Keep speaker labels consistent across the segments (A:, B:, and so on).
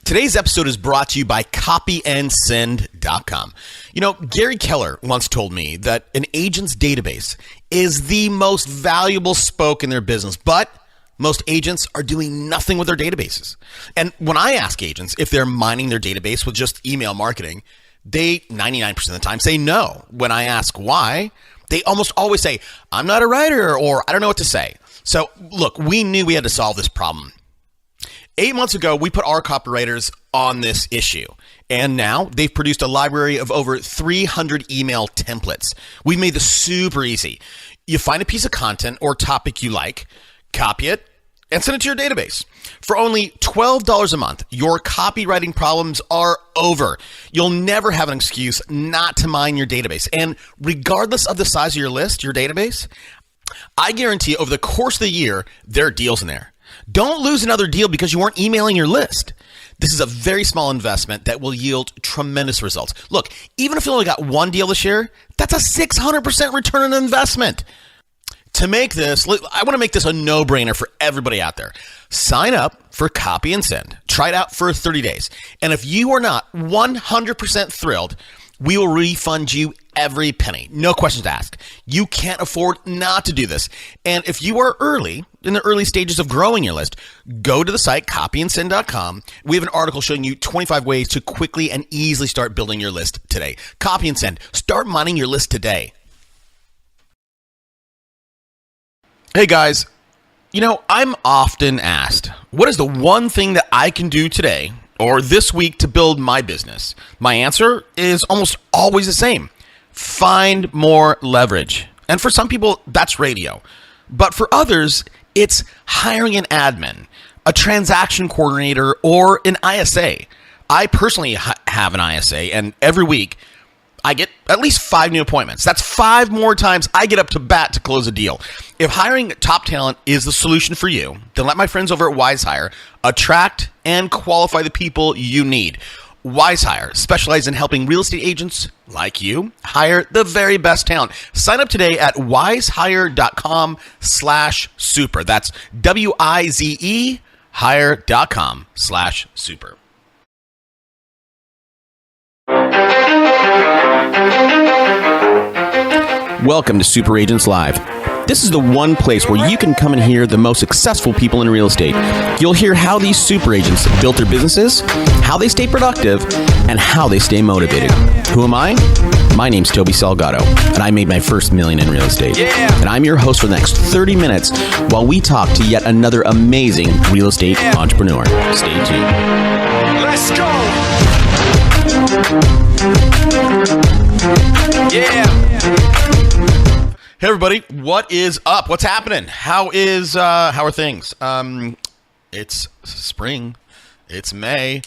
A: Today's episode is brought to you by copyandsend.com. You know, Gary Keller once told me that an agent's database is the most valuable spoke in their business, but most agents are doing nothing with their databases. And when I ask agents if they're mining their database with just email marketing, they 99% of the time say no. When I ask why, they almost always say, I'm not a writer, or I don't know what to say. So look, we knew we had to solve this problem. 8 months ago, we put our copywriters on this issue, and now they've produced a library of over 300 email templates. We've made this super easy. You find a piece of content or topic you like, copy it, and send it to your database. For only $12 a month, your copywriting problems are over. You'll never have an excuse not to mine your database. And regardless of the size of your list, your database, I guarantee over the course of the year, there are deals in there. Don't lose another deal because you weren't emailing your list. This is a very small investment that will yield tremendous results. Look, even if you only got one deal this year, that's a 600% return on investment. To make this, I want to make this a no-brainer for everybody out there. Sign up for Copy and Send. Try it out for 30 days. And if you are not 100% thrilled, we will refund you every penny. No questions asked. You can't afford not to do this. And if you are in the early stages of growing your list, go to the site copyandsend.com. We have an article showing you 25 ways to quickly and easily start building your list today. Copy and Send. Start mining your list today. Hey guys, you know, I'm often asked, what is the one thing that I can do today or this week to build my business? My answer is almost always the same. Find more leverage. And for some people, that's radio. But for others, it's hiring an admin, a transaction coordinator, or an ISA. I personally have an ISA, and every week I get at least 5 new appointments. That's 5 more times I get up to bat to close a deal. If hiring top talent is the solution for you, then let my friends over at WiseHire attract and qualify the people you need. WiseHire specializes in helping real estate agents like you hire the very best talent. Sign up today at wisehire.com/super. That's WIZE hire.com/super. Welcome to Super Agents Live. This is the one place where you can come and hear the most successful people in real estate. You'll hear how these super agents built their businesses, how they stay productive, and how they stay motivated. Who am I? My name's Toby Salgado, and I made my first million in real estate. And I'm your host for the next 30 minutes while we talk to yet another amazing real estate entrepreneur. Stay tuned.
B: Let's go! Yeah!
A: Hey everybody, what is up? What's happening? How are things? It's spring. It's May.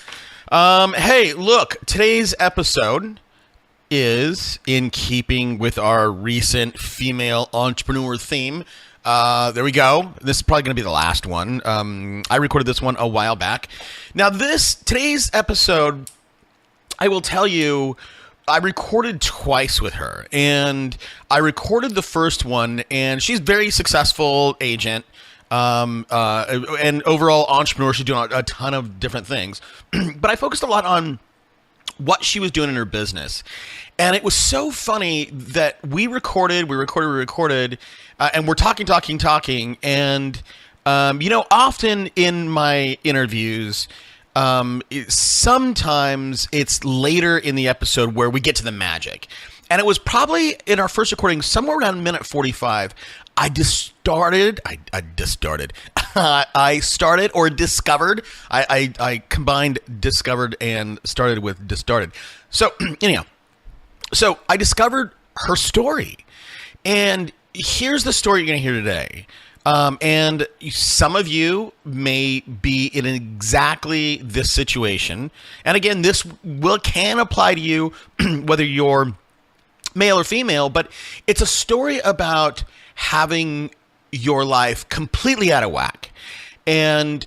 A: Hey, look, today's episode is in keeping with our recent female entrepreneur theme. There we go. This is probably going to be the last one. I recorded this one a while back. Now today's episode, I will tell you, I recorded twice with her, and I recorded the first one, and she's a very successful agent, and overall entrepreneur. She's doing a ton of different things, but I focused a lot on what she was doing in her business. And it was so funny that we recorded, and we're talking. And, you know, often in my interviews, sometimes it's later in the episode where we get to the magic. And it was probably in our first recording, somewhere around minute 45, I combined discovered and started with distorted. So anyhow, so I discovered her story, and here's the story you're going to hear today. And some of you may be in exactly this situation. And again, this can apply to you, whether you're male or female, but it's a story about having your life completely out of whack and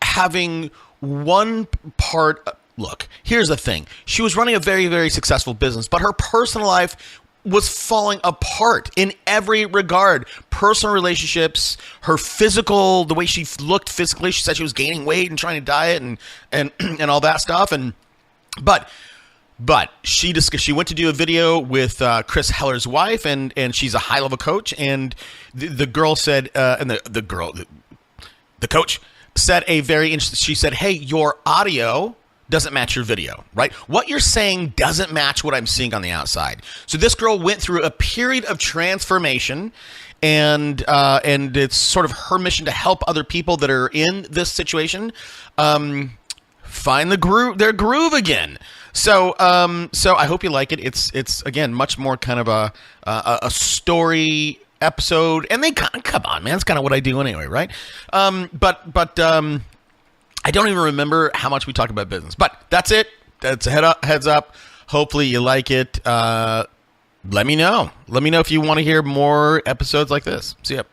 A: having one part. Look, here's the thing. She was running a very, very successful business, but her personal life was falling apart in every regard. Personal relationships, her physical, the way she looked physically. She said she was gaining weight and trying to diet and all that stuff. But she went to do a video with Chris Heller's wife, and she's a high level coach. And the girl said, the coach said she said, "Hey, your audio doesn't match your video, right? What you're saying doesn't match what I'm seeing on the outside." So this girl went through a period of transformation, and it's sort of her mission to help other people that are in this situation find their groove again. So I hope you like it. It's again much more kind of a story episode, and they come on, man, it's kind of what I do anyway, right? But I don't even remember how much we talked about business, but that's it. That's a heads up. Hopefully you like it. Let me know. Let me know if you want to hear more episodes like this. See ya.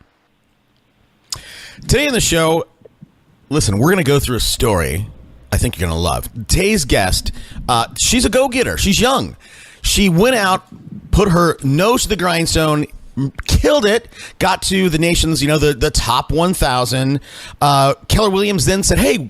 A: Today in the show, listen, we're going to go through a story I think you're going to love. Today's guest, she's a go-getter. She's young. She went out, put her nose to the grindstone, killed it, got to the nation's, the top 1,000. Keller Williams then said, "Hey,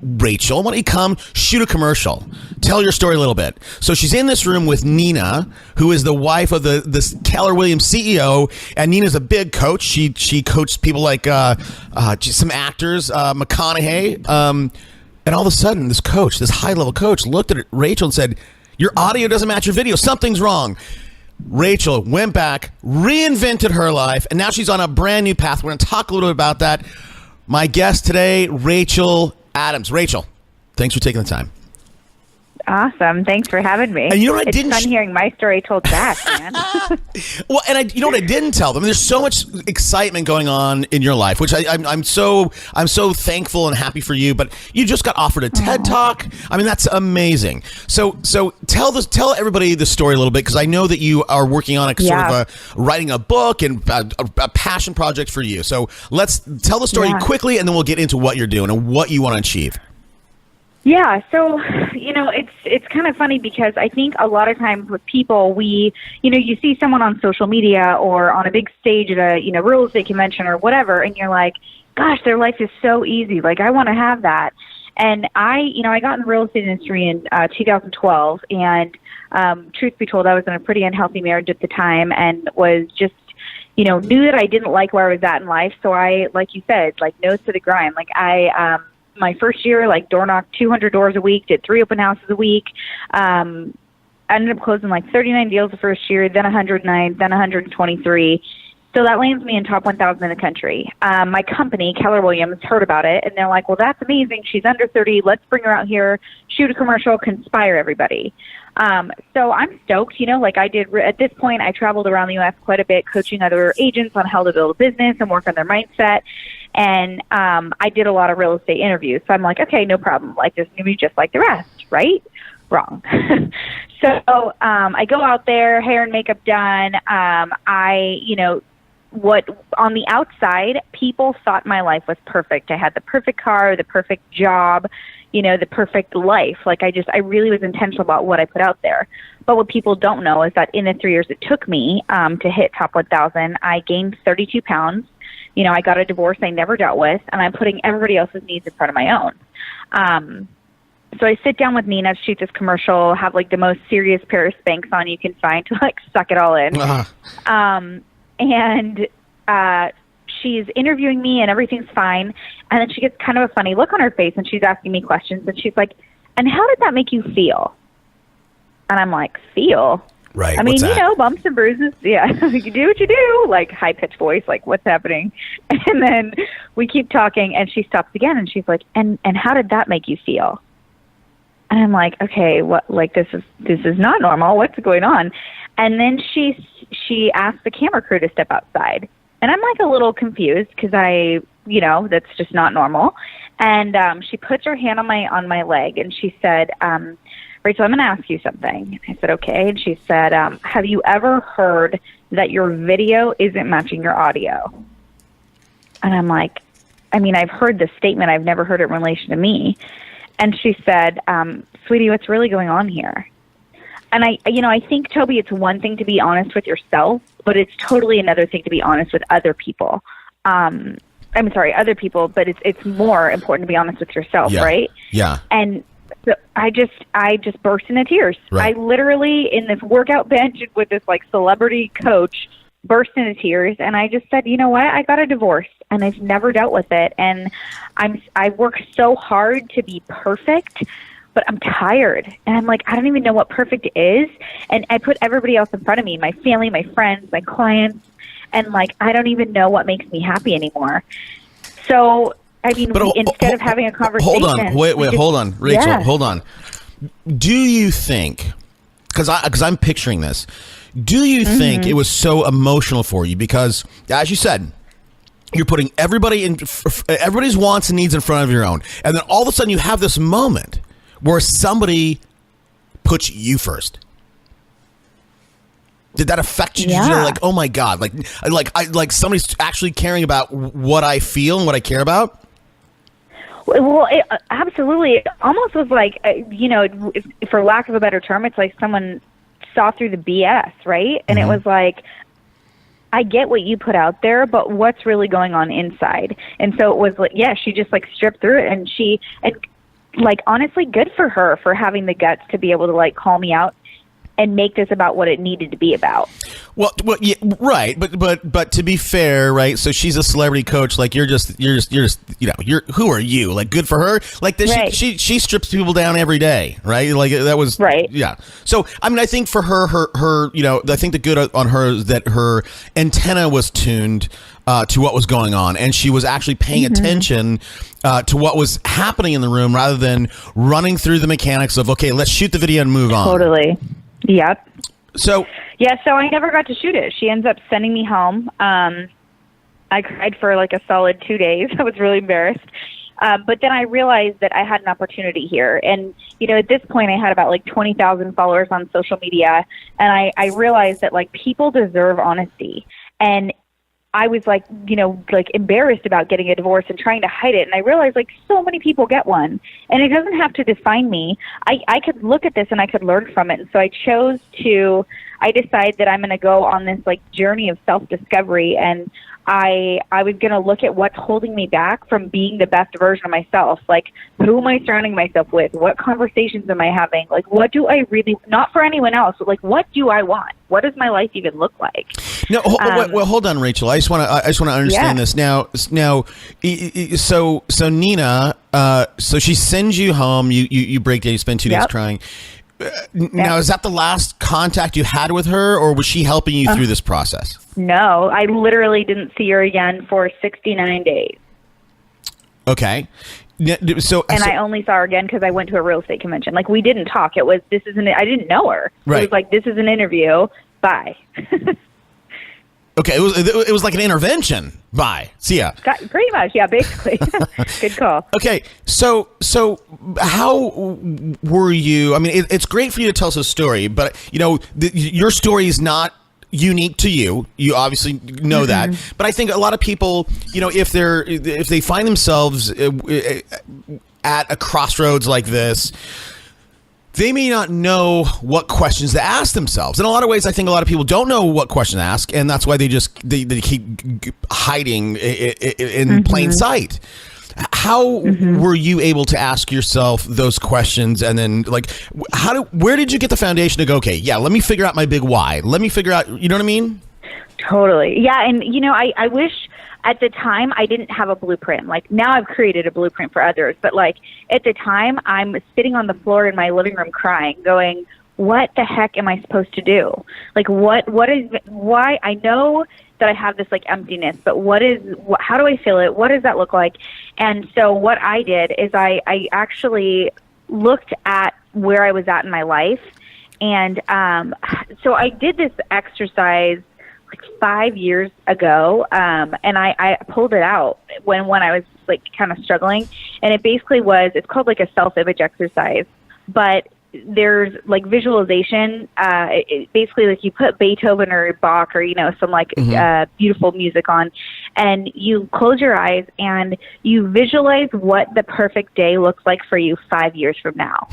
A: Rachel, why don't you come shoot a commercial? Tell your story a little bit." So she's in this room with Nina, who is the wife of this Keller Williams CEO, and Nina's a big coach. She coached people like some actors, McConaughey, and all of a sudden this high-level coach, looked at Rachel and said, "Your audio doesn't match your video. Something's wrong." Rachel went back, reinvented her life, and now she's on a brand new path. We're going to talk a little bit about that. My guest today, Rachel Adams. Rachel, thanks for taking the time.
C: Awesome. Thanks for having me.
A: And you know what
C: it's fun hearing my story told back, man.
A: Well, and you know what I didn't tell them? There's so much excitement going on in your life, which I'm so thankful and happy for you. But you just got offered a TED Talk. I mean, that's amazing. So tell everybody the story a little bit, because I know that you are working on writing a book and a passion project for you. So let's tell the story quickly, and then we'll get into what you're doing and what you want to achieve.
C: Yeah, so, it's kind of funny because I think a lot of times with people, you see someone on social media or on a big stage at a, real estate convention or whatever, and you're like, gosh, their life is so easy. Like, I want to have that. And I got in the real estate industry in 2012, and truth be told, I was in a pretty unhealthy marriage at the time and was just, knew that I didn't like where I was at in life. So I, like you said, nose to the grind. My first year, door knocked 200 doors a week, did 3 open houses a week. Ended up closing 39 deals the first year, then 109, then 123. So that lands me in top 1,000 in the country. My company, Keller Williams, heard about it, and they're like, "Well, that's amazing. She's under 30. Let's bring her out here, shoot a commercial, conspire everybody." So I'm stoked. I did at this point. I traveled around the U.S. quite a bit, coaching other agents on how to build a business and work on their mindset. And I did a lot of real estate interviews. So I'm like, okay, no problem. This is going to be just like the rest, right? Wrong. So I go out there, hair and makeup done. What on the outside, people thought my life was perfect. I had the perfect car, the perfect job, the perfect life. I really was intentional about what I put out there. But what people don't know is that in the 3 years it took me to hit top 1,000, I gained 32 pounds. I got a divorce I never dealt with, and I'm putting everybody else's needs in front of my own. So I sit down with Nina, shoot this commercial, have the most serious pair of Spanx on you can find to suck it all in. And she's interviewing me and everything's fine. And then she gets kind of a funny look on her face and she's asking me questions. And she's like, "And how did that make you feel?" And I'm like, "Feel?"
A: Right.
C: I mean, bumps and bruises. Yeah. You do what you do. High-pitched voice, what's happening? And then we keep talking and she stops again and she's like, and how did that make you feel? And I'm like, okay, what, this is not normal. What's going on? And then she asked the camera crew to step outside. And I'm a little confused because that's just not normal. And she puts her hand on my leg and she said, "Rachel, I'm going to ask you something." I said, "Okay." And she said, "Have you ever heard that your video isn't matching your audio?" And I'm like, I've heard this statement. I've never heard it in relation to me. And she said, "Sweetie, what's really going on here?" And I think, Toby, it's one thing to be honest with yourself, but it's totally another thing to be honest with other people. I'm sorry, other people, but it's more important to be honest with yourself, right?
A: Yeah.
C: And so I just burst into tears.
A: Right.
C: I literally, in this workout bench with this like celebrity coach, burst into tears, and I just said, you know what? I got a divorce, and I've never dealt with it, and I work so hard to be perfect, but I'm tired, and I'm like, I don't even know what perfect is, and I put everybody else in front of me, my family, my friends, my clients, and like, I don't even know what makes me happy anymore. So, I mean, instead of having a conversation...
A: Hold on. Hold on. Rachel, hold on. Do you think, because I'm picturing this, do you think it was so emotional for you? Because, as you said, you're putting everybody's wants and needs in front of your own. And then all of a sudden you have this moment where somebody puts you first. Did that affect you? Did you like, oh my God, like somebody's actually caring about what I feel and what I care about?
C: Well, absolutely. It almost was like, for lack of a better term, it's like someone saw through the BS, right? And it was like, I get what you put out there, but what's really going on inside? And so it was like, she just like stripped through it, and like, honestly, good for her for having the guts to be able to like call me out and make this about what it needed to be about.
A: Well, yeah, right. But to be fair, right? So she's a celebrity coach. Like you're just, who are you? Like, good for her. Like this, right. she strips people down every day, right? Like that was
C: right.
A: Yeah. So I mean, I think for her, I think the good on her is that her antenna was tuned to what was going on, and she was actually paying attention to what was happening in the room rather than running through the mechanics of, okay, let's shoot the video and move on.
C: Totally. Yep.
A: So
C: I never got to shoot it. She ends up sending me home. I cried for like a solid 2 days. I was really embarrassed. But then I realized that I had an opportunity here. And, at this point I had about like 20,000 followers on social media. And I realized that like people deserve honesty. And I was like, embarrassed about getting a divorce and trying to hide it. And I realized like so many people get one, and it doesn't have to define me. I could look at this and I could learn from it. And so I decided that I'm going to go on this like journey of self-discovery, and I was going to look at what's holding me back from being the best version of myself. Like, who am I surrounding myself with? What conversations am I having? Like, what do I really, not for anyone else, but like, what do I want? What does my life even look like?
A: No, hold on, Rachel. I just want to understand this now. So Nina, so she sends you home. You break down. You spend 2 days crying. Now, is that the last contact you had with her, or was she helping you through this process?
C: No, I literally didn't see her again for 69 days.
A: Okay.
C: I only saw her again because I went to a real estate convention. Like, we didn't talk. I didn't know her.
A: Right.
C: It was like, this is an interview. Bye.
A: Okay, it was like an intervention. Bye. See ya.
C: Pretty much, yeah, basically. Good call.
A: Okay, so how were you? I mean, it's great for you to tell us a story, but your story is not unique to you. You obviously know that, but I think a lot of people, if they find themselves at a crossroads like this, they may not know what questions to ask themselves. In a lot of ways, I think a lot of people don't know what question to ask, and that's why they keep hiding in plain sight. How were you able to ask yourself those questions, and then where did you get the foundation to go, okay, yeah, let me figure out my big why. Let me figure out, you know what I mean?
C: Totally. Yeah, and I wish at the time I didn't have a blueprint. Like, now I've created a blueprint for others, but like at the time I'm sitting on the floor in my living room crying, going, what the heck am I supposed to do? Like, why I know that I have this like emptiness, but how do I feel it? What does that look like? And so what I did is I actually looked at where I was at in my life. And so I did this exercise like 5 years ago, and I pulled it out when I was like kind of struggling. And it basically it's called like a self-image exercise, but there's like visualization. Basically, like you put Beethoven or Bach or some like beautiful music on, and you close your eyes and you visualize what the perfect day looks like for you 5 years from now.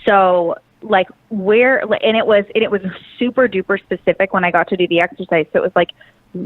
C: So like where, and it was super duper specific when I got to do the exercise. So it was like,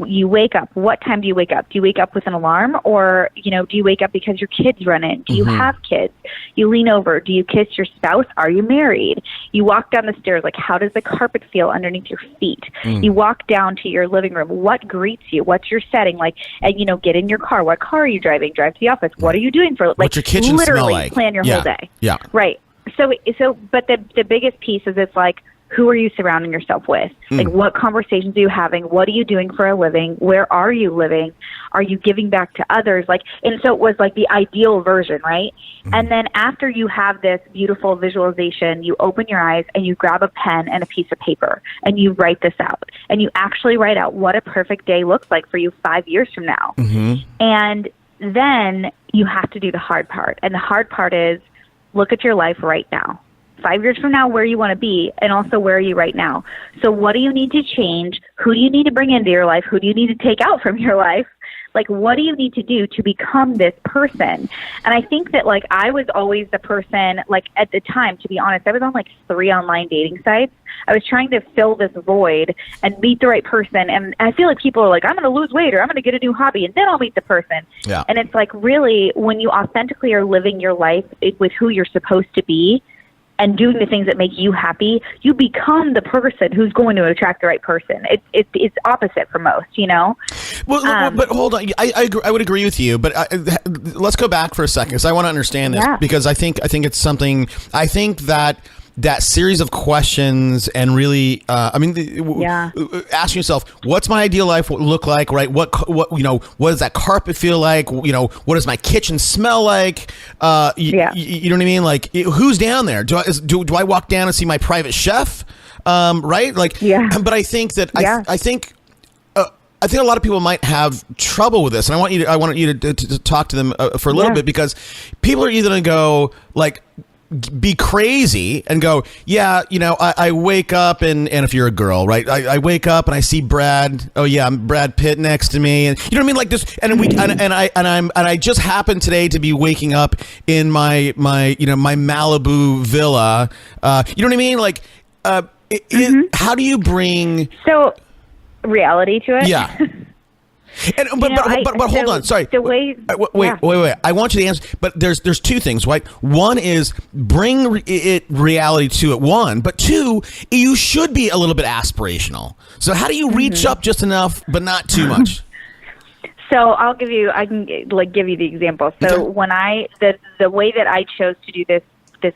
C: you wake up. What time do you wake up? Do you wake up with an alarm, or, do you wake up because your kids run in? Do you have kids? You lean over. Do you kiss your spouse? Are you married? You walk down the stairs. Like, how does the carpet feel underneath your feet? You walk down to your living room. What greets you? What's your setting? Like, and, get in your car. What car are you driving? Drive to the office. What are you doing for, like,
A: what's your kitchen
C: literally
A: smell like?
C: Plan your whole day.
A: Yeah.
C: Right. So, but the biggest piece is, it's like, who are you surrounding yourself with? Like, what conversations are you having? What are you doing for a living? Where are you living? Are you giving back to others? Like, and so it was like the ideal version, right? And then after you have this beautiful visualization, you open your eyes and you grab a pen and a piece of paper and you write this out. And you actually write out what a perfect day looks like for you 5 years from now. And then you have to do the hard part. And the hard part is, look at your life right now. 5 years from now, where you want to be, and also where are you right now. So what do you need to change? Who do you need to bring into your life? Who do you need to take out from your life? Like, what do you need to do to become this person? And I think that, like, I was always the person, like, at the time, to be honest, I was on, like, 3 online dating sites. I was trying to fill this void and meet the right person. And I feel like people are like, I'm going to lose weight, or I'm going to get a new hobby, and then I'll meet the person.
A: Yeah.
C: And it's like, really, when you authentically are living your life with who you're supposed to be, and doing the things that make you happy, you become the person who's going to attract the right person. It's opposite for most,
A: Well, but hold on. I would agree with you, but let's go back for a second, because I want to understand this, because I think it's something. I think that series of questions and really, asking yourself, what's my ideal life look like, right? What does that carpet feel like? What does my kitchen smell like? You know what I mean? Like, who's down there? Do I walk down and see my private chef? Right? Like, but I think that, I think a lot of people might have trouble with this, and I want you to talk to them for a little bit, because people are either going to go, like, be crazy and go, I wake up and if you're a girl, right, I wake up and I see Brad. Oh yeah, I'm Brad Pitt next to me, and you know what I mean, like this. And I just happened today to be waking up in my my Malibu villa. You know what I mean, like, how do you bring
C: reality to it?
A: Yeah. And, but hold on, sorry. Wait. I want you to answer. But there's 2 things, right? One is bring reality to it. One, but 2, you should be a little bit aspirational. So how do you reach up just enough, but not too much?
C: So I can give you the example. So when the way that I chose to do this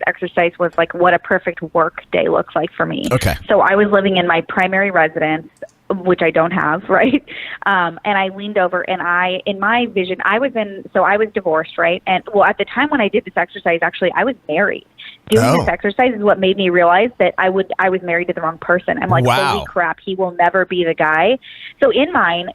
C: exercise was like what a perfect work day looks like for me.
A: Okay.
C: So I was living in my primary residence, which I don't have, right? And I leaned over and in my vision, I was divorced, right? And well, at the time when I did this exercise, actually, I was married. Doing this exercise is what made me realize that I was married to the wrong person. I'm like, holy crap, he will never be the guy. So in mine,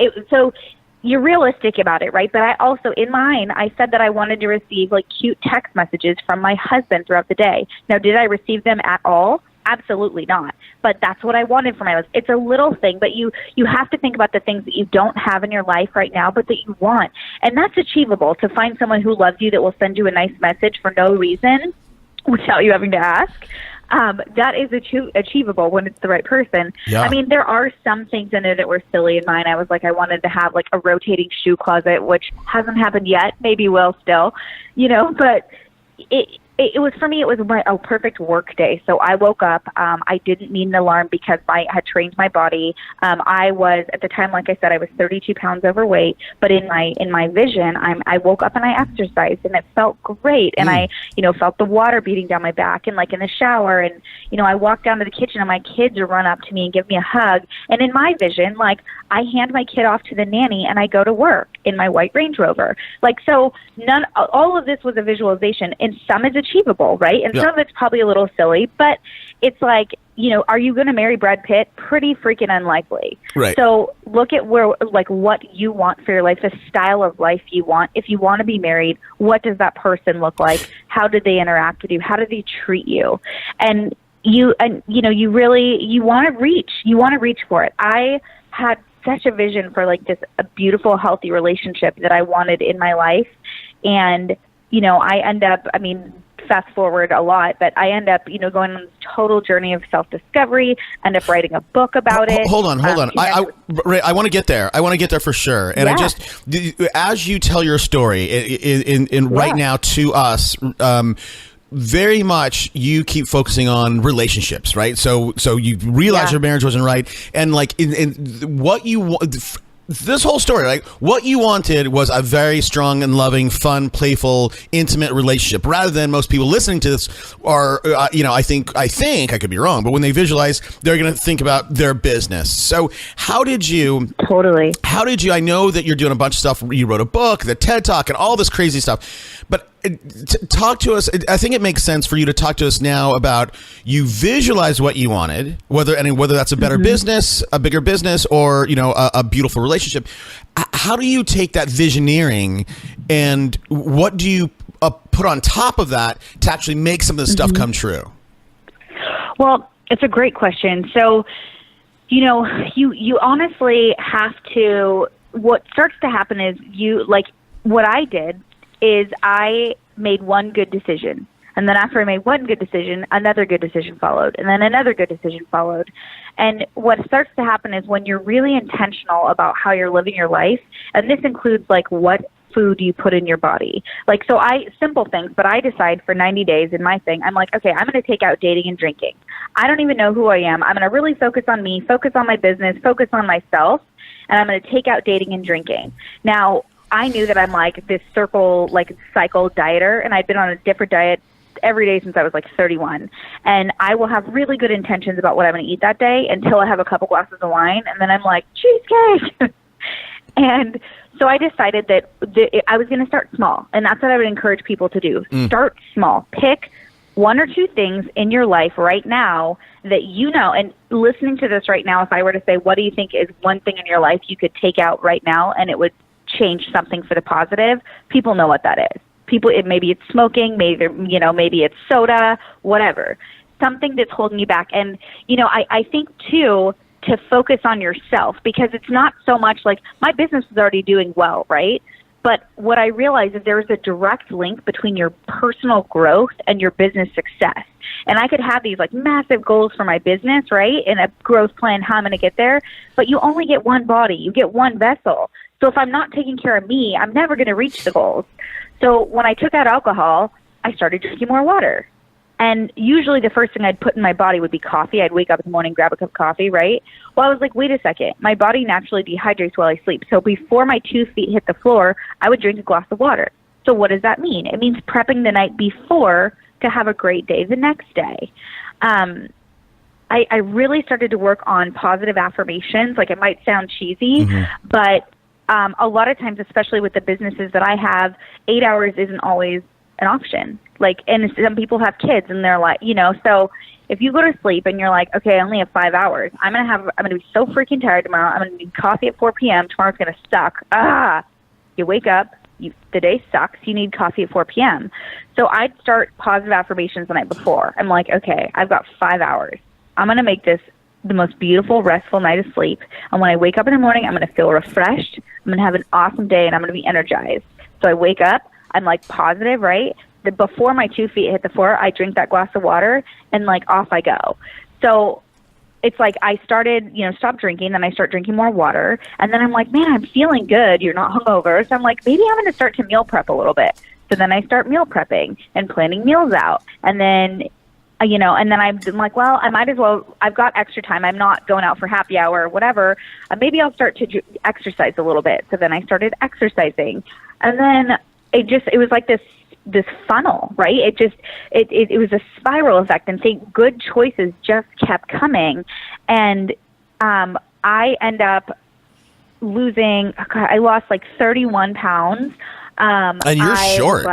C: you're realistic about it, right? But I also, in mine, I said that I wanted to receive like cute text messages from my husband throughout the day. Now, did I receive them at all? Absolutely not. But that's what I wanted for my life. It's a little thing, but you have to think about the things that you don't have in your life right now, but that you want. And that's achievable, to find someone who loves you that will send you a nice message for no reason without you having to ask. That is achievable when it's the right person. Yeah. I mean, there are some things in there that were silly in mine. I was like, I wanted to have like a rotating shoe closet, which hasn't happened yet. Maybe will still, but it was, for me, it was a perfect work day. So I woke up. I didn't need an alarm because I had trained my body. I was, at the time, like I said, I was 32 pounds overweight. But in my vision, I woke up and I exercised, and it felt great. And I, felt the water beating down my back, and like in the shower. And, I walked down to the kitchen, and my kids would run up to me and give me a hug. And in my vision, like, I hand my kid off to the nanny, and I go to work in my white Range Rover. Like, so all of this was a visualization, and some is achievable, right? And some of it's probably a little silly, but it's like, are you going to marry Brad Pitt? Pretty freaking unlikely. Right. So look at what you want for your life, the style of life you want. If you want to be married, what does that person look like? How did they interact with you? How did they treat you? And you want to reach for it. I had such a vision for like this a beautiful, healthy relationship that I wanted in my life. And, I end up, fast forward a lot, but I end up, going on this total journey of self-discovery, end up writing a book about it.
A: Hold on. I want to get there. I want to get there for sure. And as you tell your story in right now to us, very much you keep focusing on relationships, right? So you realize your marriage wasn't right, and like in what you want. This whole story, like what you wanted was a very strong and loving, fun, playful, intimate relationship. Rather than most people listening to this are, I think I could be wrong, but when they visualize, they're going to think about their business. So how did you?
C: Totally.
A: How did you? I know that you're doing a bunch of stuff. You wrote a book, the TED Talk, and all this crazy stuff. But talk to us. I think it makes sense for you to talk to us now about you visualize what you wanted, whether that's a better business, a bigger business, or a beautiful relationship. How do you take that visioneering and what do you put on top of that to actually make some of this stuff come true?
C: Well, it's a great question. So, you honestly have to. What starts to happen is what I did is I made one good decision. And then after I made one good decision, another good decision followed. And then another good decision followed. And what starts to happen is when you're really intentional about how you're living your life, and this includes like what food you put in your body. Simple things, but I decide for 90 days in my thing, I'm like, okay, I'm going to take out dating and drinking. I don't even know who I am. I'm going to really focus on me, focus on my business, focus on myself, and I'm going to take out dating and drinking. Now, I knew that I'm like this cycle dieter, and I'd been on a different diet every day since I was like 31. And I will have really good intentions about what I'm going to eat that day until I have a couple glasses of wine, and then I'm like, cheesecake. And so I decided that I was going to start small, and that's what I would encourage people to do. Start small. Pick one or two things in your life right now that and listening to this right now, if I were to say, what do you think is one thing in your life you could take out right now and it would change something for the positive, people know what that is. Maybe it's smoking, maybe it's soda, whatever. Something that's holding you back. And, I think too, to focus on yourself, because it's not so much like my business is already doing well, right? But what I realized is there's a direct link between your personal growth and your business success. And I could have these like massive goals for my business, right? And a growth plan, how I'm going to get there. But you only get one body. You get one vessel. So if I'm not taking care of me, I'm never going to reach the goals. So when I took out alcohol, I started drinking more water. And usually the first thing I'd put in my body would be coffee. I'd wake up in the morning, grab a cup of coffee, right? Well, I was like, wait a second. My body naturally dehydrates while I sleep. So before my 2 feet hit the floor, I would drink a glass of water. So what does that mean? It means prepping the night before to have a great day the next day. I really started to work on positive affirmations. Like, it might sound cheesy, but a lot of times, especially with the businesses that I have, 8 hours isn't always an option. And some people have kids and they're like, so if you go to sleep and you're like, okay, I only have 5 hours, I'm going to be so freaking tired tomorrow. I'm going to need coffee at 4 p.m. Tomorrow's going to suck. You wake up, the day sucks. You need coffee at 4 p.m. So I'd start positive affirmations the night before. I'm like, okay, I've got 5 hours. I'm going to make this the most beautiful, restful night of sleep. And when I wake up in the morning, I'm going to feel refreshed. I'm going to have an awesome day, and I'm going to be energized. So I wake up, I'm like positive, right? Before my 2 feet hit the floor, I drink that glass of water, and like off I go. So it's like I started, stop drinking, then I start drinking more water, and then I'm like, man, I'm feeling good. You're not hungover. So I'm like, maybe I'm going to start to meal prep a little bit. So then I start meal prepping and planning meals out, and then and then I'm like, well, I might as well, I've got extra time. I'm not going out for happy hour or whatever. Maybe I'll start to exercise a little bit. So then I started exercising. And then it was like this funnel, right? It was a spiral effect, and good choices just kept coming. And I end up I lost like 31 pounds.
A: And you're short.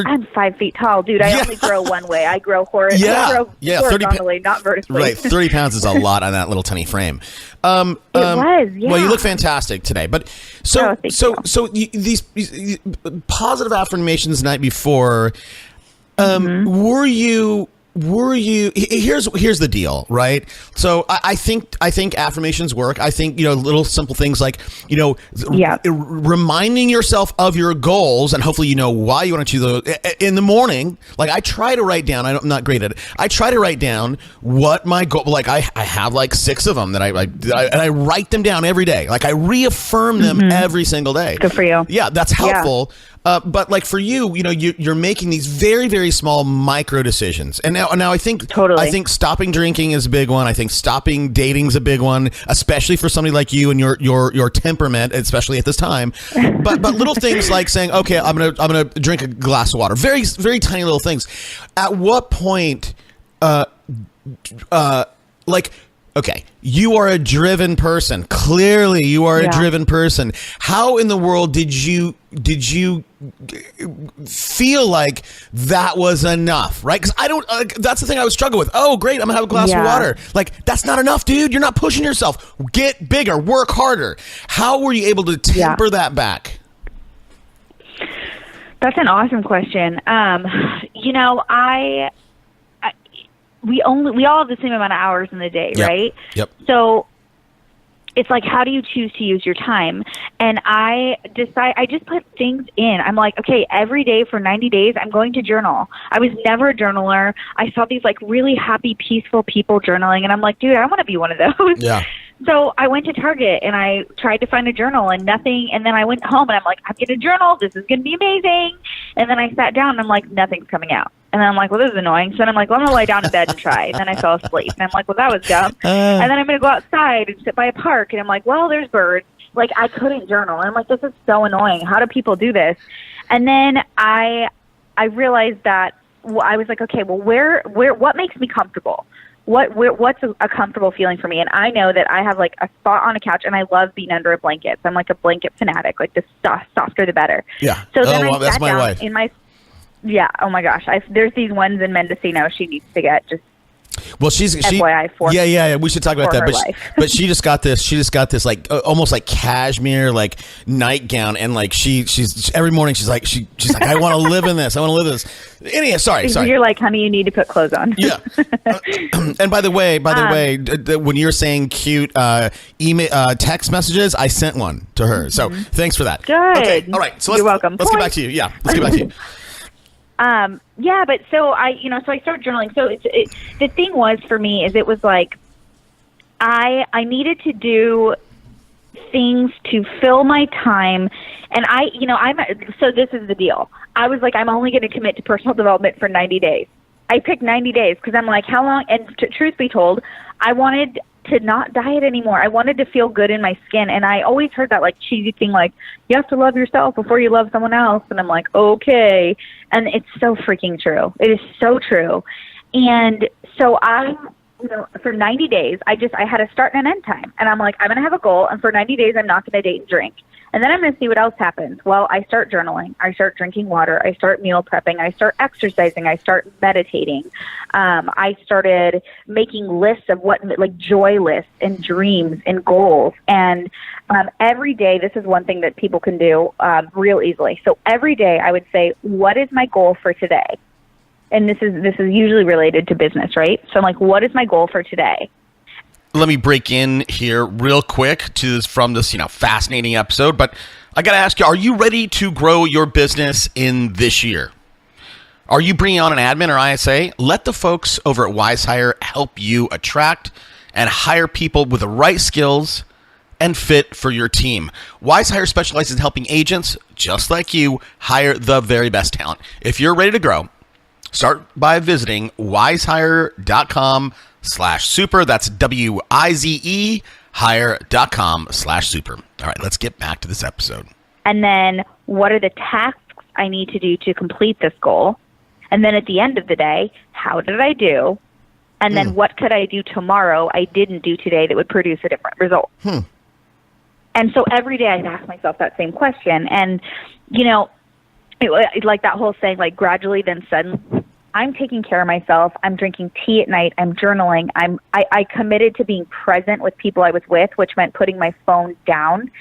A: I'm
C: 5 feet tall, dude. I only grow one way. I grow horizontally, not vertically.
A: Right, 30 pounds is a lot on that little tiny frame.
C: It was, yeah.
A: Well, you look fantastic today. But these positive affirmations the night before, were you Here's the deal, right? So I think affirmations work. I think, little simple things like, reminding yourself of your goals, and hopefully you know why you want to choose those in the morning. Like, I try to write down, I'm not great at it. I try to write down what my goal, like I have like 6 of them that I write them down every day. Like, I reaffirm them every single day.
C: Good for you.
A: Yeah, that's helpful. Yeah. But like for you, you're making these very, very small micro decisions. And now I think stopping drinking is a big one. I think stopping dating is a big one, especially for somebody like you and your temperament, especially at this time. But little things like saying, okay, I'm gonna drink a glass of water. Very, very tiny little things. At what point, okay, you are a driven person. Clearly, you are a driven person. How in the world did you feel like that was enough, right? Because I don't. That's the thing I would struggle with. Oh, great, I'm gonna have a glass of water. Like, that's not enough, dude. You're not pushing yourself. Get bigger. Work harder. How were you able to temper that back?
C: That's an awesome question. We all have the same amount of hours in the day, right?
A: Yep.
C: So it's like, how do you choose to use your time? And I just put things in. I'm like, okay, every day for 90 days, I'm going to journal. I was never a journaler. I saw these like really happy, peaceful people journaling, and I'm like, dude, I want to be one of those.
A: Yeah.
C: So I went to Target and I tried to find a journal and nothing. And then I went home and I'm like, I'm going to journal. This is going to be amazing. And then I sat down and I'm like, nothing's coming out. And then I'm like, well, this is annoying. So then I'm like, well, I'm going to lie down in bed and try. And then I fell asleep. And I'm like, well, that was dumb. And then I'm going to go outside and sit by a park. And I'm like, well, there's birds. Like, I couldn't journal. And I'm like, this is so annoying. How do people do this? And then I realized that I was like, okay, well, what makes me comfortable? What's a comfortable feeling for me? And I know that I have like a spot on a couch, and I love being under a blanket. So I'm like a blanket fanatic. Like, the softer the better.
A: Yeah.
C: So then I
A: that's
C: sat
A: my
C: down
A: wife.
C: in my. Yeah. Oh my gosh. There's these ones in Mendocino she needs to get. Just
A: well,
C: FYI for
A: yeah. We should talk about that. But she just got this. She just got this like almost like cashmere like nightgown, and like she's every morning she's like I want to live in this. I want to live in this. Anyway, sorry.
C: You're like, honey, you need to put clothes on.
A: Yeah. And by the way, when you're saying cute email text messages, I sent one to her. So thanks for that.
C: Good.
A: Okay. All right. So
C: you're welcome.
A: Let's get back to you. Yeah. Let's get back to you.
C: Yeah, but so I started journaling. So the thing was for me is it was like I needed to do things to fill my time, and so this is the deal. I was like, I'm only going to commit to personal development for 90 days. I picked 90 days because I'm like, how long? And truth be told, I wanted to not diet anymore. I wanted to feel good in my skin. And I always heard that like cheesy thing, like, you have to love yourself before you love someone else. And I'm like, okay. And it's so freaking true. It is so true. And so for 90 days, I had a start and an end time. And I'm like, I'm going to have a goal. And for 90 days, I'm not going to date and drink. And then I'm going to see what else happens. Well, I start journaling. I start drinking water. I start meal prepping. I start exercising. I start meditating. I started making lists of like joy lists and dreams and goals. And every day, this is one thing that people can do real easily. So every day I would say, what is my goal for today? And this is usually related to business, right? So I'm like, what is my goal for today?
A: Let me break in here real quick from this, fascinating episode. But I got to ask you, are you ready to grow your business in this year? Are you bringing on an admin or ISA? Let the folks over at WiseHire help you attract and hire people with the right skills and fit for your team. WiseHire specializes in helping agents just like you hire the very best talent. If you're ready to grow, start by visiting wisehire.com/super. That's WIZE hire.com/super. All right, let's get back to this episode.
C: And then what are the tasks I need to do to complete this goal? And then at the end of the day, how did I do? And then what could I do tomorrow I didn't do today that would produce a different result? And so every day I'd ask myself that same question. And, like that whole saying, like gradually then suddenly, I'm taking care of myself. I'm drinking tea at night. I'm journaling. I committed to being present with people I was with, which meant putting my phone down.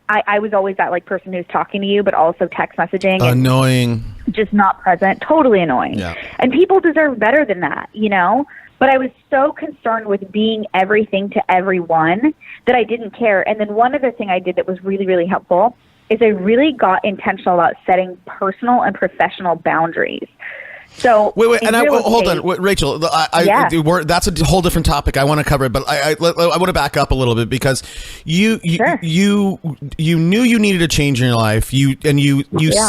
C: I was always that like person who's talking to you, but also text messaging.
A: Annoying.
C: Just not present. Totally annoying.
A: Yeah.
C: And people deserve better than that, you know? But I was so concerned with being everything to everyone that I didn't care. And then one other thing I did that was really, really helpful is I really got intentional about setting personal and professional boundaries. So
A: wait, and hold on, Rachel. That's a whole different topic. I want to cover it, but I want to back up a little bit because you knew you needed a change in your life. You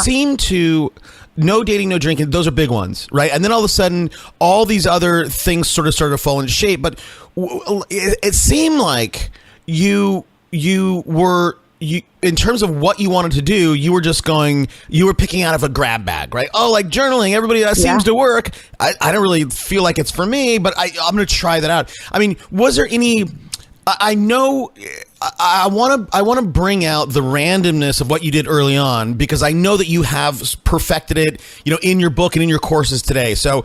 A: seem to no dating, no drinking. Those are big ones, right? And then all of a sudden, all these other things sort of started to fall into shape. But it seemed like you were. In terms of what you wanted to do, you were picking out of a grab bag, right? Oh, like journaling, everybody, that seems to work. I don't really feel like it's for me, but I'm going to try that out. I mean, was there any, I know, I want to bring out the randomness of what you did early on because I know that you have perfected it, you know, in your book and in your courses today. So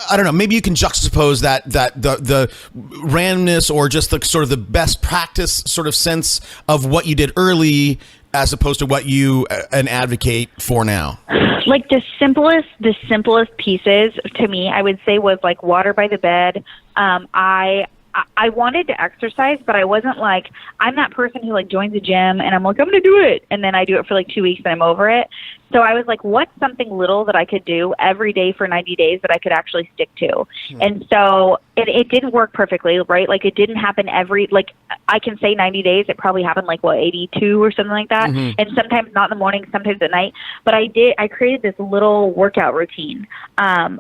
A: I don't know, maybe you can juxtapose that the randomness or just the sort of the best practice sort of sense of what you did early as opposed to what you advocate for now.
C: Like the simplest pieces to me, I would say was like water by the bed. I wanted to exercise, but I wasn't like, I'm that person who like joins the gym and I'm like, I'm going to do it. And then I do it for like 2 weeks and I'm over it. So I was like, what's something little that I could do every day for 90 days that I could actually stick to? And so it didn't work perfectly, right? Like it didn't happen like I can say 90 days. It probably happened like 82 or something like that. And sometimes not in the morning, sometimes at night. But I created this little workout routine,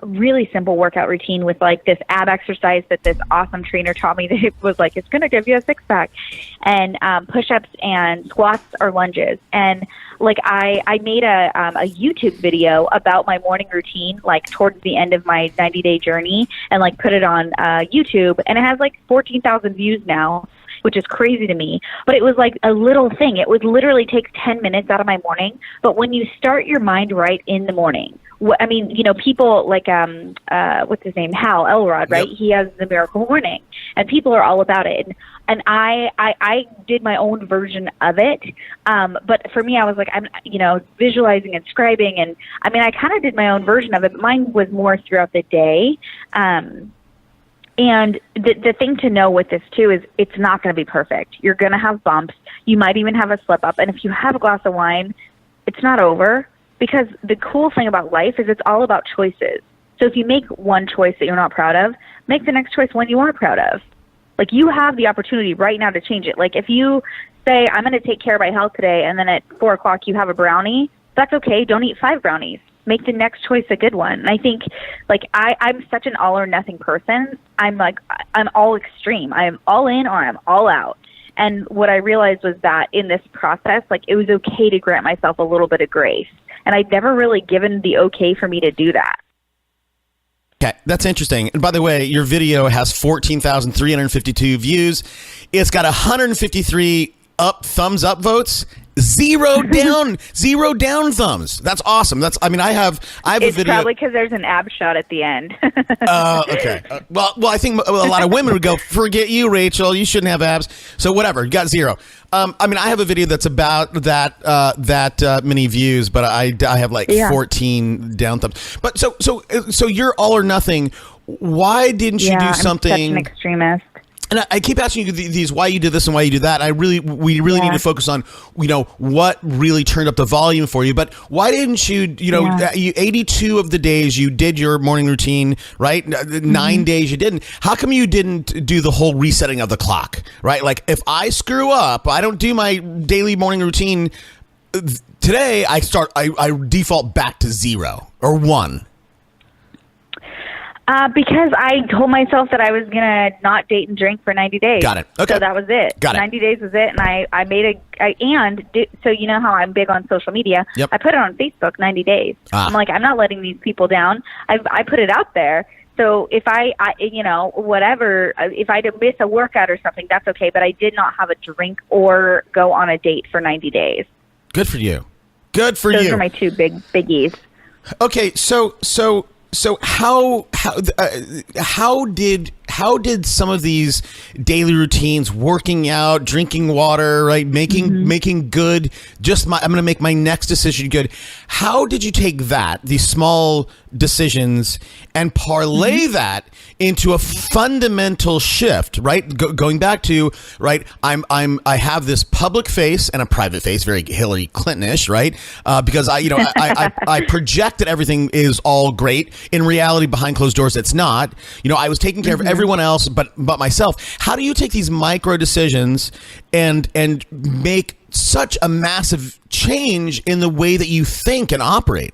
C: really simple workout routine with like this ab exercise that this awesome trainer taught me that it was like, it's going to give you a six pack, and push-ups and squats or lunges. And like I made a YouTube video about my morning routine, like towards the end of my 90-day journey, and like put it on YouTube, and it has like 14,000 views now, which is crazy to me. But it was like a little thing. It would literally take 10 minutes out of my morning. But when you start your mind right in the morning, I mean, you know, people like, what's his name? Hal Elrod, right? Yep. He has the Miracle Morning, and people are all about it. And I did my own version of it. But for me, I was like, I'm, you know, visualizing and scribing. And I mean, I kind of did my own version of it. But mine was more throughout the day. And the thing to know with this too is it's not going to be perfect. You're going to have bumps. You might even have a slip up. And if you have a glass of wine, it's not over, because the cool thing about life is it's all about choices. So if you make one choice that you're not proud of, make the next choice one you are proud of. Like you have the opportunity right now to change it. Like if you say, I'm going to take care of my health today, and then at 4 o'clock you have a brownie, that's okay. Don't eat 5 brownies. Make the next choice a good one. And I think, like, I'm such an all or nothing person. I'm all extreme. I'm all in or I'm all out. And what I realized was that in this process, like, it was okay to grant myself a little bit of grace. And I'd never really given the okay for me to do that.
A: Okay, that's interesting. And by the way, your video has 14,352 views. It's got 153 thumbs up votes. Zero down thumbs. That's awesome. I have a video. It's
C: probably because there's an ab shot at the end.
A: Okay. Well, I think a lot of women would go, forget you, Rachel. You shouldn't have abs. So whatever. You got 0. I have a video that's about that many views, but I have like 14 down thumbs. But so you're all or nothing. Why didn't you do something?
C: I'm such an extremist.
A: And I keep asking you these, why you did this and why you did that. We really need to focus on, you know, what really turned up the volume for you. But why didn't you, you 82 of the days you did your morning routine, right? 9 days you didn't. How come you didn't do the whole resetting of the clock, right? Like if I screw up, I don't do my daily morning routine today, I default back to 0 or 1.
C: Because I told myself that I was going to not date and drink for 90 days.
A: Got it. Okay.
C: So that was it.
A: Got it.
C: 90 days was it. And I made so you know how I'm big on social media.
A: Yep.
C: I put it on Facebook, 90 days. I'm like, I'm not letting these people down. I put it out there. So if I whatever, if I miss a workout or something, that's okay. But I did not have a drink or go on a date for 90 days.
A: Good for you. Good for you.
C: Those are my 2 biggies.
A: Okay. So how how did some of these daily routines, working out, drinking water, right, making good, I'm going to make my next decision good. How did you take that, these small decisions, and parlay that into a fundamental shift, right? Going back to, right, I have this public face and a private face, very Hillary Clinton-ish, right? Because I project that everything is all great. In reality, behind closed doors, it's not. I was taking care of everyone else, but myself. How do you take these micro decisions and make such a massive change in the way that you think and operate?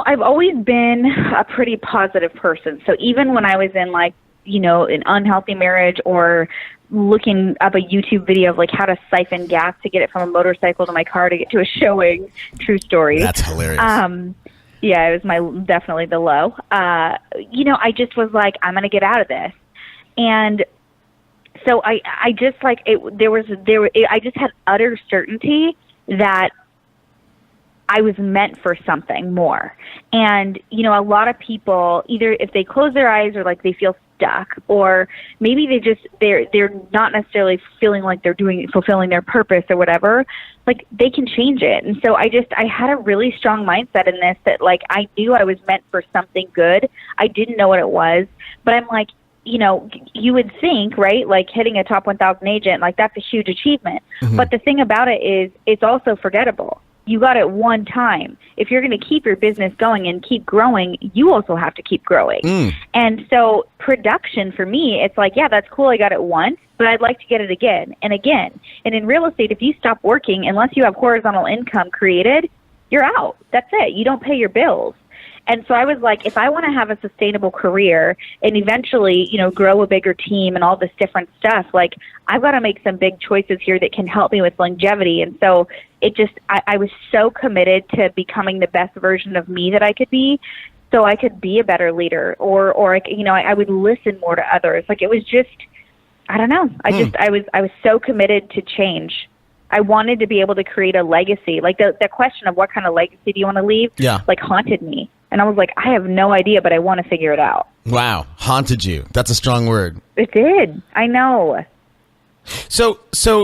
C: I've always been a pretty positive person. So even when I was in an unhealthy marriage or looking up a YouTube video of how to siphon gas to get it from a motorcycle to my car to get to a showing, true story.
A: That's hilarious.
C: Yeah, it was definitely the low. I just was like, I'm going to get out of this. And so I just I just had utter certainty that I was meant for something more. And, a lot of people, either if they close their eyes or they feel stuck, or maybe they're not necessarily feeling like they're fulfilling their purpose or whatever, they can change it. And so I had a really strong mindset in this that I knew I was meant for something good. I didn't know what it was, but I'm you would think, right, hitting a top 1,000 agent, that's a huge achievement. Mm-hmm. But the thing about it is it's also forgettable. You got it one time. If you're going to keep your business going and keep growing, you also have to keep growing. And so production for me, it's yeah, that's cool. I got it once, but I'd like to get it again and again. And in real estate, if you stop working, unless you have horizontal income created, you're out. That's it. You don't pay your bills. And so I was if I want to have a sustainable career and eventually, grow a bigger team and all this different stuff, I've got to make some big choices here that can help me with longevity. And so I was so committed to becoming the best version of me that I could be, so I could be a better leader, or I would listen more to others. It was just, I don't know. I was so committed to change. I wanted to be able to create a legacy. The question of what kind of legacy do you want to leave? Yeah. Haunted me. And I was I have no idea, but I want to figure it out.
A: Wow. Haunted you. That's a strong word.
C: It did. I know.
A: So you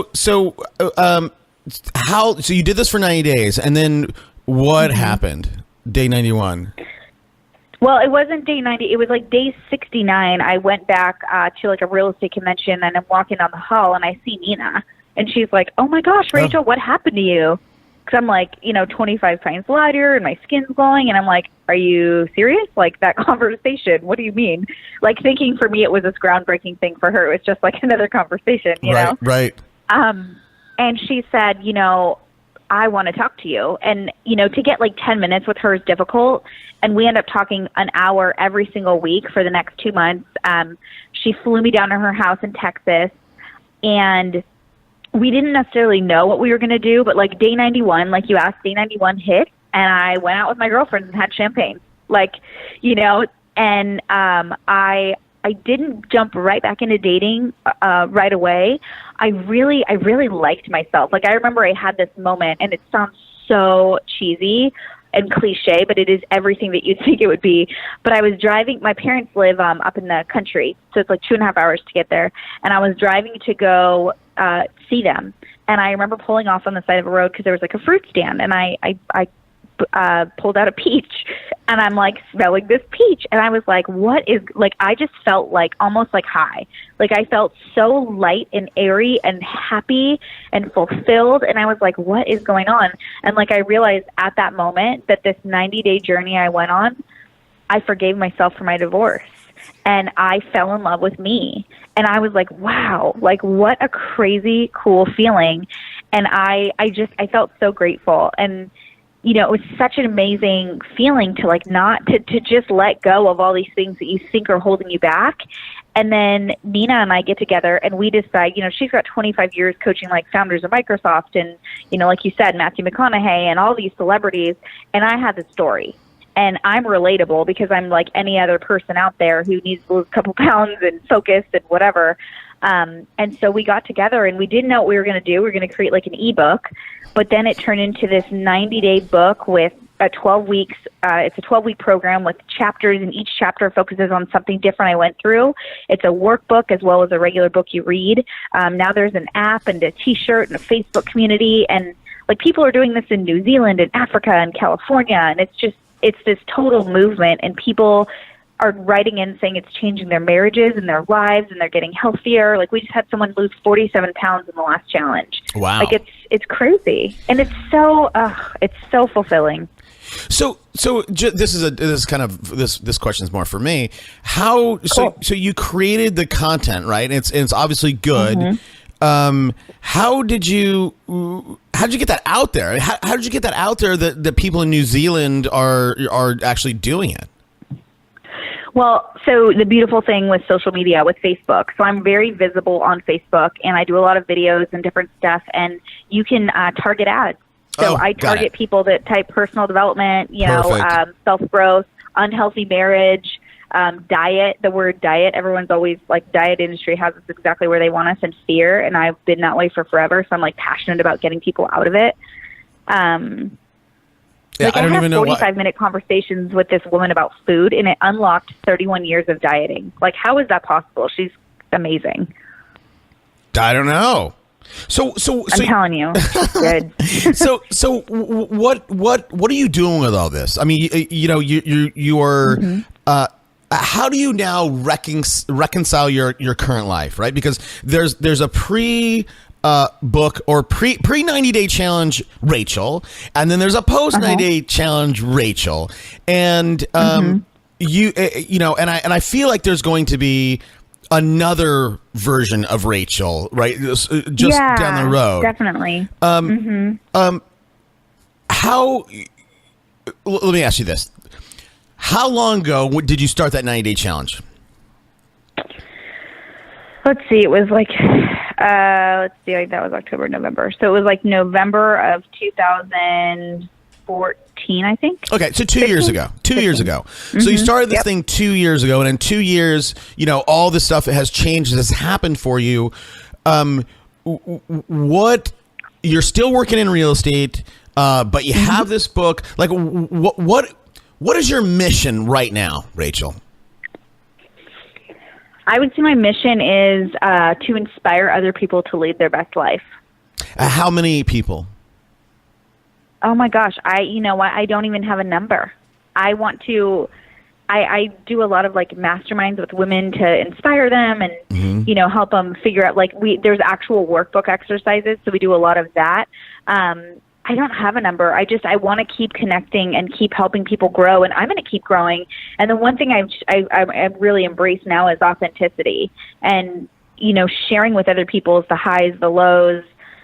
A: did this for 90 days, and then what happened? Day 91.
C: Well, it wasn't day 90. It was day 69. I went back to a real estate convention, and I'm walking down the hall, and I see Nina. And she's like, oh, my gosh, Rachel, what happened to you? Because I'm 25 times lighter and my skin's glowing. And I'm like, are you serious? That conversation, what do you mean? Thinking for me it was this groundbreaking thing. For her, it was just another conversation, you know?
A: Right.
C: And she said, I want to talk to you. And, to get 10 minutes with her is difficult. And we end up talking an hour every single week for the next 2 months. She flew me down to her house in Texas, and we didn't necessarily know what we were going to do, but day 91, you asked, day 91 hit, and I went out with my girlfriends and had champagne, and I didn't jump right back into dating right away. I really liked myself. I remember I had this moment, and it sounds so cheesy and cliche, but it is everything that you'd think it would be. But I was driving, my parents live up in the country, so it's 2.5 hours to get there, and I was driving to go see them. And I remember pulling off on the side of a road because there was a fruit stand, and I pulled out a peach, and I'm smelling this peach, and I was what is, I just felt almost high. I felt so light and airy and happy and fulfilled, and I was what is going on? And I realized at that moment that this 90-day journey I went on, I forgave myself for my divorce. And I fell in love with me. And I was wow, what a crazy, cool feeling. And I felt so grateful. And, it was such an amazing feeling to not to just let go of all these things that you think are holding you back. And then Nina and I get together and we decide, she's got 25 years coaching founders of Microsoft and, like you said, Matthew McConaughey and all these celebrities. And I had the story. And I'm relatable because I'm like any other person out there who needs to lose a couple pounds and focus and whatever. And so we got together and we didn't know what we were going to do. We were going to create an ebook, but then it turned into this 90-day book with 12 weeks. It's a 12-week program with chapters, and each chapter focuses on something different I went through. It's a workbook as well as a regular book you read. Now there's an app and a T-shirt and a Facebook community, and like people are doing this in New Zealand and Africa and California, and it's this total movement, and people are writing in saying it's changing their marriages and their lives, and they're getting healthier. Like we just had someone lose 47 pounds in the last challenge.
A: Wow.
C: Like it's crazy, and it's so fulfilling.
A: So this question is more for me. How
C: Cool.
A: so you created the content, right? And it's obviously good.
C: Mm-hmm.
A: How did you get that out there? How did you get that out there that people in New Zealand are actually doing it?
C: Well, so the beautiful thing with social media, with Facebook, so I'm very visible on Facebook, and I do a lot of videos and different stuff, and you can target ads. So I target people that type personal development, self-growth, unhealthy marriage, diet. The word diet, everyone's always like, diet industry has us exactly where they want us, and fear, and I've been that way for forever, so I'm like passionate about getting people out of it. I had 45-minute conversations with this woman about food, and it unlocked 31 years of dieting. Like, how is that possible? She's amazing.
A: I don't know. So
C: I'm telling you, good.
A: so what are you doing with all this? I mean, you are.
C: Mm-hmm.
A: How do you now reconcile your current life, right? Because there's a book or pre 90-day challenge Rachel, and then there's a post 90-day challenge Rachel, and and I feel like there's going to be another version of Rachel, right? Just down the road,
C: definitely.
A: How? Let me ask you this: how long ago did you start that 90-day challenge?
C: Let's see. It was like, that was October, November. So it was like November of 2014, I think.
A: Okay, so 2 years ago. 2 years ago. So you started this thing 2 years ago, and in 2 years, all this stuff has changed, has happened for you. What? You're still working in real estate, but you have this book. Like, what is your mission right now, Rachel?
C: I would say my mission is to inspire other people to lead their best life.
A: How many people?
C: Oh my gosh, I don't even have a number. I want to. I do a lot of like masterminds with women to inspire them and help them figure out, like, there's actual workbook exercises, so we do a lot of that. I don't have a number. I want to keep connecting and keep helping people grow, and I'm going to keep growing. And the one thing I really embrace now is authenticity, and sharing with other people the highs, the lows,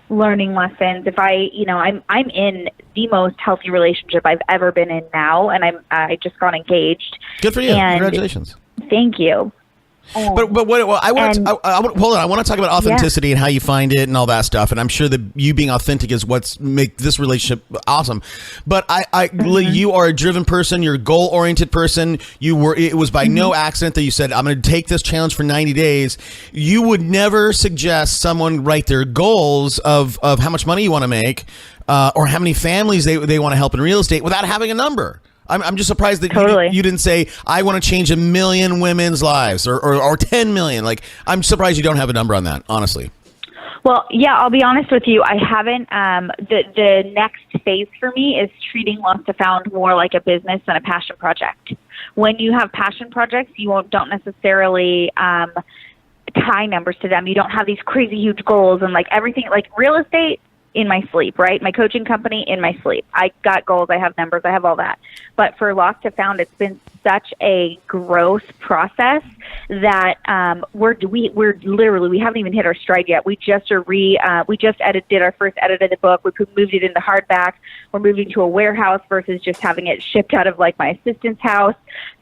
C: learning lessons. If I'm in the most healthy relationship I've ever been in now, and I just got engaged.
A: Good for you! Congratulations.
C: Thank you.
A: But what I want to hold on. I want to talk about authenticity and how you find it and all that stuff. And I'm sure that you being authentic is what's make this relationship awesome. But you are a driven person. You're a goal oriented person. It was by no accident that you said, I'm going to take this challenge for 90 days. You would never suggest someone write their goals of how much money you want to make or how many families they want to help in real estate without having a number. I'm just surprised that you didn't say, I want to change 1 million women's lives or 10 million. Like, I'm surprised you don't have a number on that, honestly.
C: Well, yeah, I'll be honest with you. I haven't. The next phase for me is treating Lost to Found more like a business than a passion project. When you have passion projects, you don't necessarily tie numbers to them. You don't have these crazy huge goals and like everything, like real estate. In my sleep, right? My coaching company, in my sleep. I got goals, I have numbers, I have all that. But for Lost to Found, it's been such a growth process that we're literally, we haven't even hit our stride yet. We just did our first edit of the book. We moved it into hardback. We're moving to a warehouse versus just having it shipped out of like my assistant's house.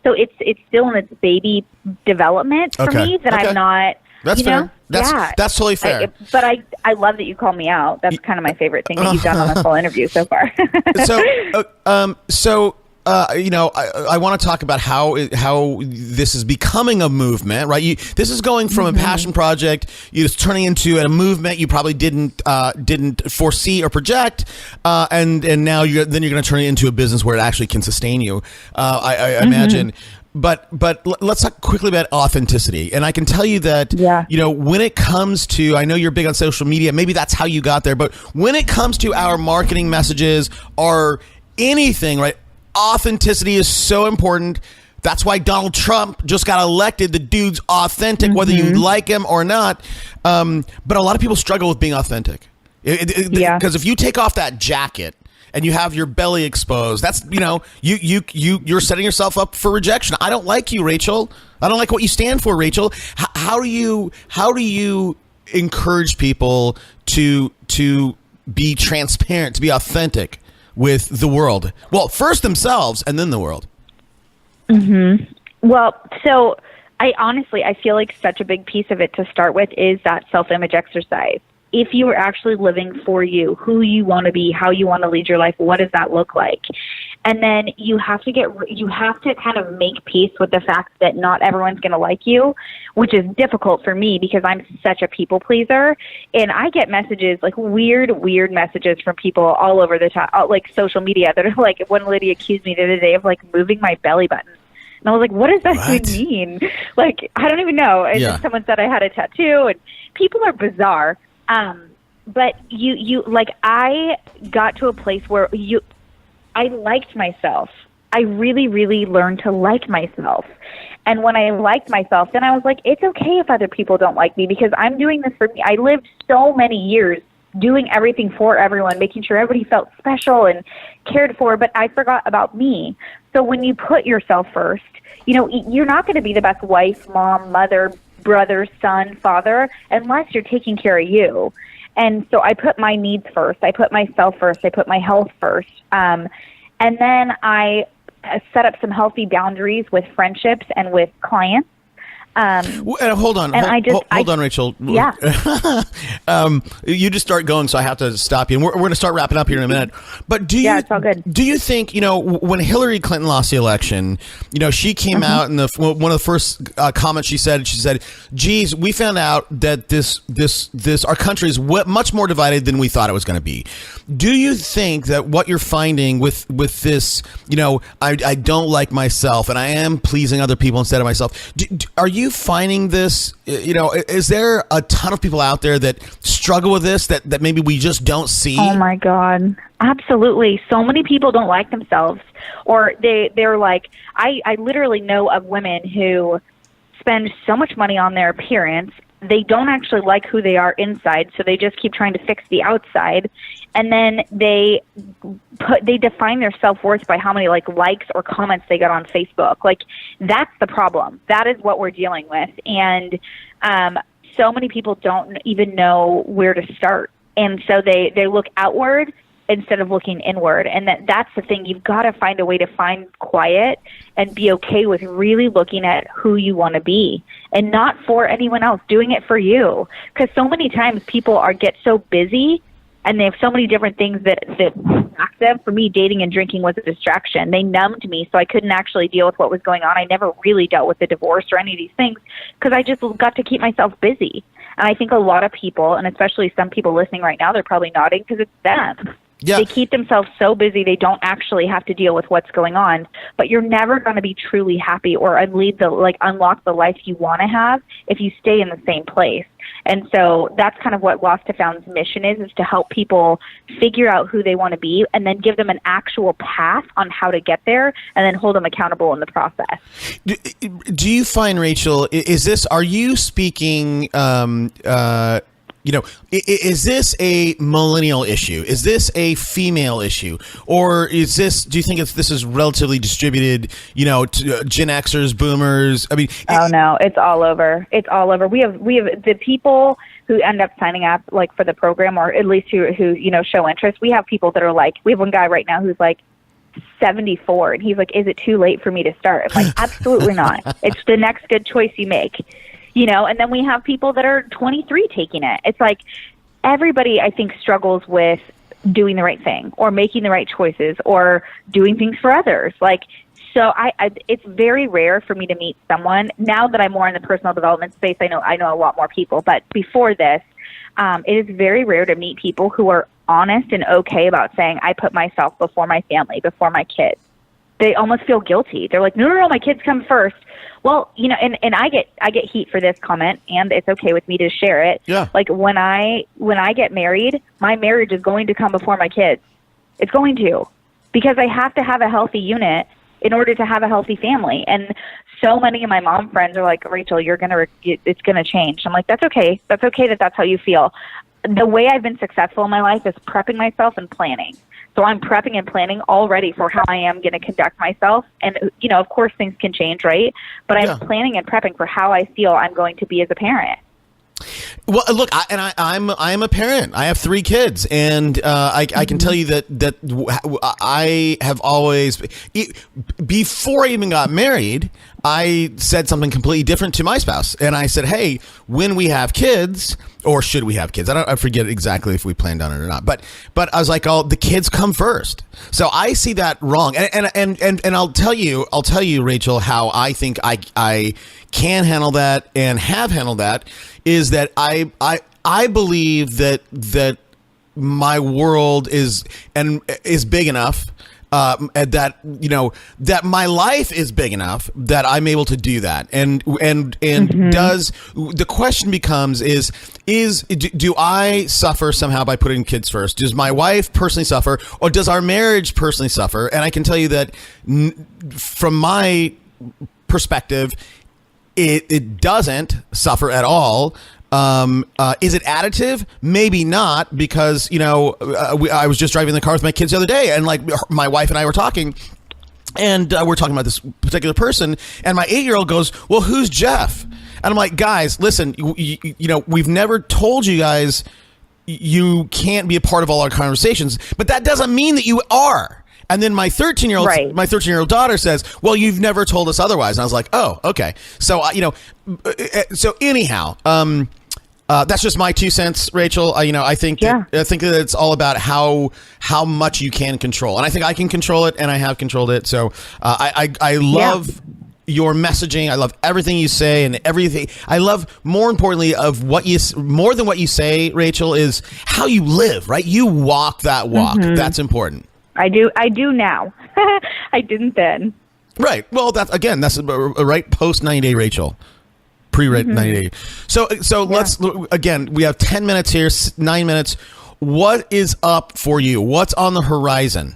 C: So it's still in its baby development for me that I'm not.
A: That's fair. That's totally fair.
C: But I love that you call me out. That's kind of my favorite thing that you've done on this whole interview so far.
A: I want to talk about how this is becoming a movement, right? This is going from a passion project, it's turning into a movement you probably didn't foresee or project, and now you're going to turn it into a business where it actually can sustain you. I imagine. But let's talk quickly about authenticity. And I can tell you that, when it comes to, I know you're big on social media, maybe that's how you got there, but when it comes to our marketing messages or anything, right, authenticity is so important. That's why Donald Trump just got elected. The dude's authentic, whether you like him or not. But a lot of people struggle with being authentic. Because if you take off that jacket, and you have your belly exposed, that's, you're setting yourself up for rejection. I don't like you, Rachel. I don't like what you stand for, Rachel. How do you encourage people to be transparent, to be authentic with the world? Well, first themselves and then the world.
C: Well, so I feel like such a big piece of it to start with is that self-image exercise. If you are actually living for you, who you want to be, how you want to lead your life, what does that look like? And then you have to kind of make peace with the fact that not everyone's going to like you, which is difficult for me because I'm such a people pleaser. And I get messages, like weird messages from people all over the top, like social media, that are like, one lady accused me the other day of like moving my belly button. And I was like, what does that even mean? Like, I don't even know. And then someone said I had a tattoo, and people are bizarre. But you like, I got to a place where I liked myself. I really, really learned to like myself. And when I liked myself, then I was like, it's okay if other people don't like me because I'm doing this for me. I lived so many years doing everything for everyone, making sure everybody felt special and cared for, but I forgot about me. So when you put yourself first, you're not going to be the best wife, mom, mother, brother, son, father, unless you're taking care of you. And so I put my needs first. I put myself first. I put my health first. And then I set up some healthy boundaries with friendships and with clients.
A: Hold on, Rachel.
C: Yeah.
A: You just start going, so I have to stop you. And we're going to start wrapping up here in a minute. But
C: it's all good.
A: Do you think, when Hillary Clinton lost the election, she came out and one of the first comments she said, geez, we found out that this our country is much more divided than we thought it was going to be. Do you think that what you're finding with this, I don't like myself and I am pleasing other people instead of myself, are you finding this, is there a ton of people out there that struggle with this that maybe we just don't see?
C: Oh my God. Absolutely. So many people don't like themselves, or they're like, I literally know of women who spend so much money on their appearance. They don't actually like who they are inside, so they just keep trying to fix the outside. And then they define their self-worth by how many likes or comments they got on Facebook. Like, that's the problem. That is what we're dealing with. And so many people don't even know where to start. And so they look outward instead of looking inward. And that's the thing. You've got to find a way to find quiet and be okay with really looking at who you want to be and not for anyone else, doing it for you. Because so many times people get so busy and they have so many different things that distract them. For me, dating and drinking was a distraction. They numbed me, so I couldn't actually deal with what was going on. I never really dealt with the divorce or any of these things because I just got to keep myself busy. And I think a lot of people, and especially some people listening right now, they're probably nodding because it's them.
A: Yeah.
C: They keep themselves so busy they don't actually have to deal with what's going on. But you're never going to be truly happy or unlock the life you want to have if you stay in the same place. And so that's kind of what Lost to Found's mission is to help people figure out who they want to be and then give them an actual path on how to get there and then hold them accountable in the process.
A: Do you find, Rachel, are you speaking, is this a millennial issue? Is this a female issue? Or do you think this is relatively distributed, to Gen Xers, boomers? I mean,
C: no, it's all over. It's all over. We have the people who end up signing up for the program, or at least who show interest. We have people that are we have one guy right now who's 74 and he's like, is it too late for me to start? I'm like, absolutely not. It's the next good choice you make. And then we have people that are 23 taking it. It's like everybody, I think, struggles with doing the right thing or making the right choices or doing things for others. Like, so it's very rare for me to meet someone now that I'm more in the personal development space. I know a lot more people, but before this, it is very rare to meet people who are honest and okay about saying, I put myself before my family, before my kids. They almost feel guilty. They're like, no, my kids come first. Well, you know, and I get heat for this comment, and it's okay with me to share it.
A: Yeah.
C: Like when I get married, my marriage is going to come before my kids. It's going to, because I have to have a healthy unit in order to have a healthy family. And so many of my mom friends are like, Rachel, it's gonna change. I'm like, that's okay. That's okay that's how you feel. The way I've been successful in my life is prepping myself and planning. So I'm prepping and planning already for how I am going to conduct myself. And, you know, of course things can change, right? But I'm planning and prepping for how I feel I'm going to be as a parent.
A: Well, look, I'm a parent. I have 3 kids, and I can tell you that I have always, before I even got married, I said something completely different to my spouse, and I said, "Hey, when we have kids, or should we have kids? I forget exactly if we planned on it or not, but I was like, oh, the kids come first." So I see that wrong, and I'll tell you, Rachel, how I think I can handle that and have handled that. Is that I believe that my world is big enough, that, you know, that my life is big enough that I'm able to do that. And does the question becomes do I suffer somehow by putting kids first? Does my wife personally suffer, or does our marriage personally suffer? And I can tell you that from my perspective, it doesn't suffer at all. Is it additive? Maybe not, because, you know, I was just driving the car with my kids the other day, and like my wife and I were talking, and we're talking about this particular person, and my 8-year-old goes, "Well, who's Jeff?" And I'm like, "Guys, listen, you know, we've never told you guys you can't be a part of all our conversations, but that doesn't mean that you are." And then my 13-year-old daughter says, "Well, you've never told us otherwise." And I was like, "Oh, okay." So, you know, so anyhow, that's just my 2 cents, Rachel. I think that it's all about how much you can control, and I think I can control it, and I have controlled it. So I love your messaging. I love everything you say, and everything. I love, more importantly, more than what you say, Rachel, is how you live. Right? You walk that walk. Mm-hmm. That's important. I
C: do now. I didn't then.
A: Right. Well, that's a right post 90-day Rachel. Pre-read 90 days. So let's, again, we have 10 minutes here, 9 minutes. What is up for you? What's on the horizon?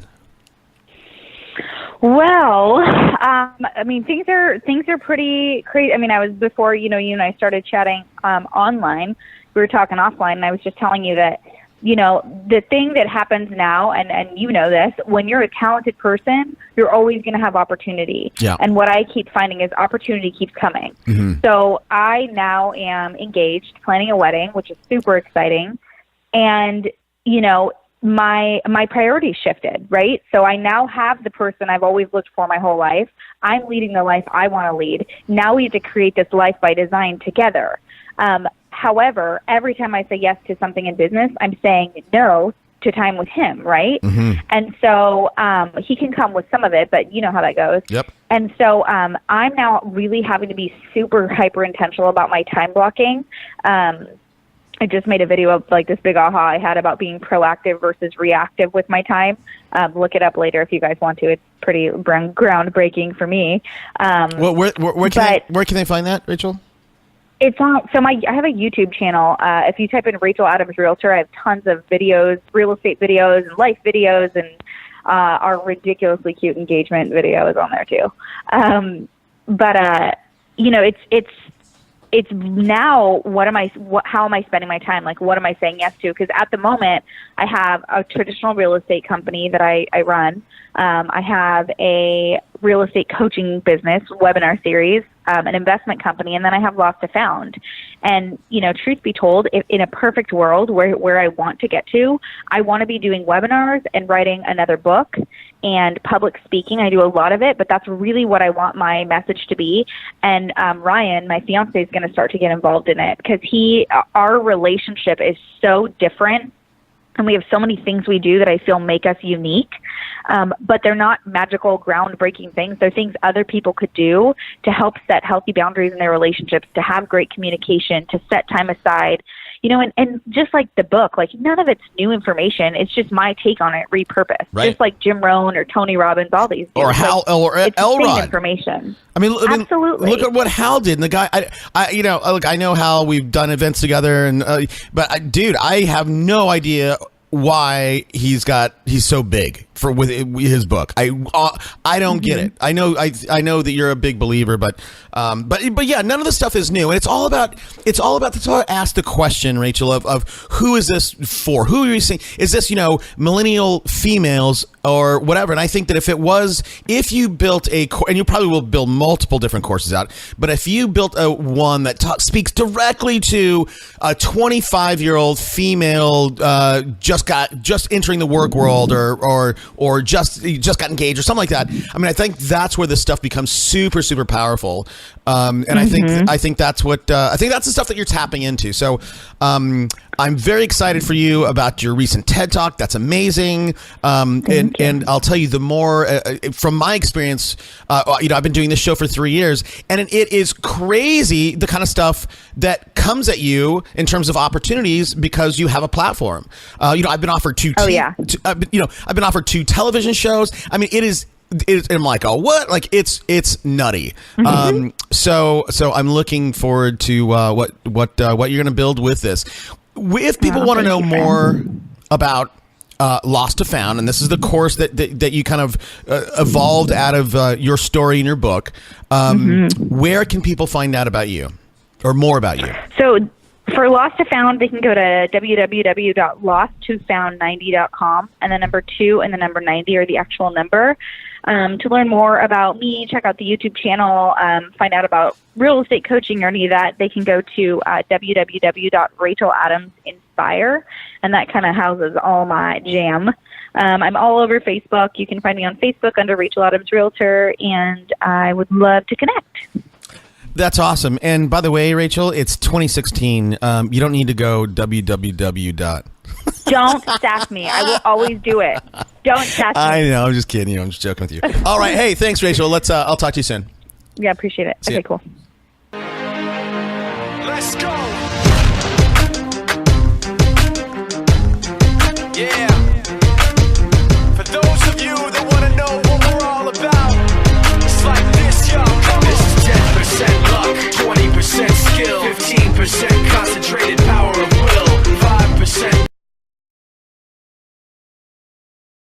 C: Well, I mean, things are pretty crazy. I mean, I was, before, you and I started chatting online, we were talking offline, and I was just telling you that, you know, the thing that happens now, and you know this, when you're a talented person, you're always going to have opportunity. Yeah. And what I keep finding is opportunity keeps coming. Mm-hmm. So I now am engaged, planning a wedding, which is super exciting. And, you know, my priorities shifted, right? So I now have the person I've always looked for my whole life. I'm leading the life I want to lead. Now we have to create this life by design together. However, every time I say yes to something in business, I'm saying no to time with him, right? Mm-hmm. And so he can come with some of it, but you know how that goes. Yep. And so I'm now really having to be super hyper intentional about my time blocking. I just made a video of like this big aha I had about being proactive versus reactive with my time. Look it up later if you guys want to. It's pretty groundbreaking for me.
A: Well, where can they find that, Rachel?
C: It's on, so I have a YouTube channel. If you type in Rachel Adams Realtor, I have tons of videos, real estate videos, and life videos, and our ridiculously cute engagement video is on there too. You know, it's now, how am I spending my time? Like, what am I saying yes to? Because at the moment, I have a traditional real estate company that I run. I have a real estate coaching business, webinar series, an investment company, and then I have Lost to Found. And, you know, truth be told, if, in a perfect world where I want to get to, I want to be doing webinars and writing another book and public speaking. I do a lot of it, but that's really what I want my message to be. And Ryan, my fiance, is going to start to get involved in it because our relationship is so different And we have so many things we do that I feel make us unique. But they're not magical, groundbreaking things. They're things other people could do to help set healthy boundaries in their relationships, to have great communication, to set time aside. And just like the book, like none of it's new information. It's just my take on it, repurposed.
A: Right.
C: Just like Jim Rohn or Tony Robbins, all these.
A: Or Hal, or
C: it's
A: Elrod.
C: the same information.
A: I mean,
C: Absolutely.
A: Look at what Hal did. And the guy, look, I know Hal. We've done events together, and dude, I have no idea why he's so big with his book. I don't get it. I know that you're a big believer, but yeah, none of the stuff is new, and it's all about ask the question, Rachel, of who is this for? Who are you saying? Is this millennial females or whatever? And I think that if you built and you probably will build multiple different courses out, but if you built one that speaks directly to a 25-year-old female just entering the work world or just got engaged or something like that. I mean, I think that's where this stuff becomes super, super powerful. And I think that's the stuff that you're tapping into. So I'm very excited for you about your recent TED Talk. That's amazing. And I'll tell you, the more from my experience, I've been doing this show for 3 years, and it is crazy the kind of stuff that comes at you in terms of opportunities because you have a platform. I've been offered I've been offered 2 television shows. I mean, I'm like, oh, what? Like, it's nutty. So I'm looking forward to what you're going to build with this. If people want to know more about Lost to Found, and this is the course that you kind of evolved out of your story in your book, where can people find out about you or more about you? So
C: for Lost to Found, they can go to www.losttofound90.com, and the number 2 and the number 90 are the actual number. To learn more about me, check out the YouTube channel, find out about real estate coaching or any of that, they can go to www.racheladamsinspire, and that kind of houses all my jam. I'm all over Facebook. You can find me on Facebook under Rachel Adams Realtor, and I would love to connect.
A: That's awesome. And by the way, Rachel, it's 2016. You don't need to go www.
C: Don't sass me. I will always do it. Don't sass me.
A: I know. I'm just kidding you. I'm just joking with you. All right. Hey, thanks, Rachel. I'll talk to you soon.
C: Yeah, appreciate it. Okay, cool.
B: Let's go.